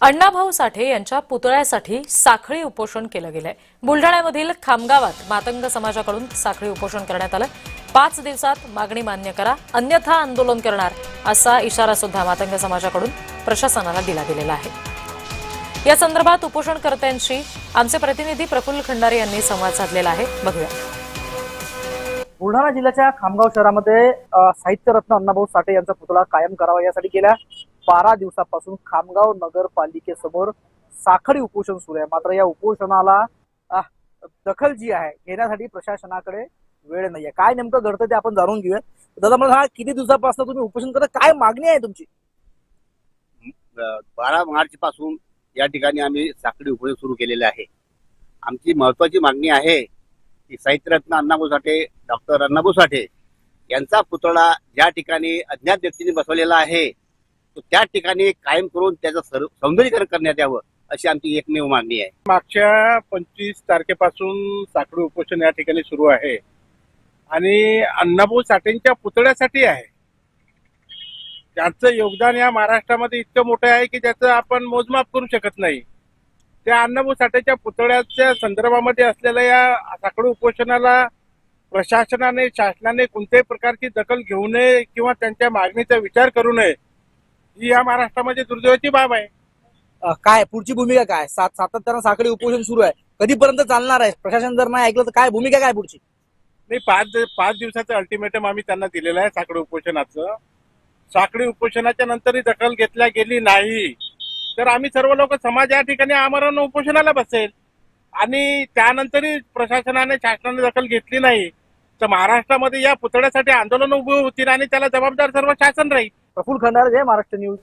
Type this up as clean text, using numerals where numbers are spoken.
अण्णाभाऊ साठे यांच्या पुतळ्यासाठी साखळी उपोषण केलं गेलंय। बुलढाण्यामधील खामगावात मातंग समाजाकडून साखळी उपोषण करण्यात आलं। 5 दिवसात मागणी मान्य करा, अन्यथा आंदोलन करणार असा इशारा सुद्धा मातंग समाजाकडून प्रशासनाला दिला गेलेला आहे। या संदर्भात उपोषणकर्त्यांशी आमचे प्रतिनिधी प्रफुल्ल खंडारे यांनी संवाद साधलेला आहे, बघूया। बुलढाणा जिल्ह्याच्या खामगाव शहरामध्ये साहित्यरत्न अण्णाभाऊ साठे यांचा पुतळा कायम करावा यासाठी गेल्या 12 दिवसापासून खामगाव नगरपालिकेसमोर साखळी उपोषण सुरू आहे। मात्र या उपोषणाला दखल जी आहे घेण्यासाठी प्रशासनाकडे वेळ नाहीये। काय नेमकं घडतं ते आपण जाणून घेऊया। दादा, मला हा किती दिवसापासून तुम्ही उपोषण करता, काय मागणी आहे तुमची? 12 मार्च पासून या ठिकाणी आम्ही साखळी उपोषण सुरू केलेले आहे। आमची महत्वाची मागणी आहे की साहित्यरत्न अण्णाभाऊ साठे, डॉक्टर अण्णाभाऊ साठे यांचा पुतळा ज्या ठिकाणी अज्ञात व्यक्तीने बसवलेला आहे तो त्या ठिकाणी कायम करून त्याचं सौंदर्यीकरण करण्यात यावं अशी आमची एकमेव मागणी आहे। मागच्या 25 तारखेपासून साखळी उपोषण या ठिकाणी सुरू आहे आणि अण्णाभाऊ साठेंच्या पुतळ्यासाठी आहे। त्यांचं योगदान या महाराष्ट्रामध्ये इतकं मोठं आहे की ज्याचं आपण मोजमाप करू शकत नाही। त्या अण्णाभाऊ साठेच्या पुतळ्याच्या संदर्भामध्ये असलेल्या या साखळी उपोषणाला प्रशासनाने, शासनाने कोणत्याही प्रकारची दखल घेऊ नये किंवा त्यांच्या मागणीचा विचार करू नये ही या महाराष्ट्रामध्ये दुर्दैवाची बाब आहे। काय पुढची भूमिका काय? सातत्यानं साखळी उपोषण सुरू आहे, कधीपर्यंत चालणार आहे? प्रशासन जर नाही ऐकलं तर काय भूमिका, काय पुढची? नाही, 5 दिवसाचं अल्टिमेटम आम्ही त्यांना दिलेलं आहे साखळी उपोषणाचं। साखळी उपोषणाच्या नंतरही दखल घेतल्या गेली नाही तर आम्ही सर्व लोक समाज या ठिकाणी आमरण उपोषणाला बसेल आणि त्यानंतरही प्रशासनाने, शासनाने दखल घेतली नाही तर महाराष्ट्रामध्ये या पुतळ्यासाठी आंदोलन उभे होतील आणि त्याला जबाबदार सर्व शासन राहील। प्रफुल्ल खंडारे, जय महाराष्ट्र न्यूज।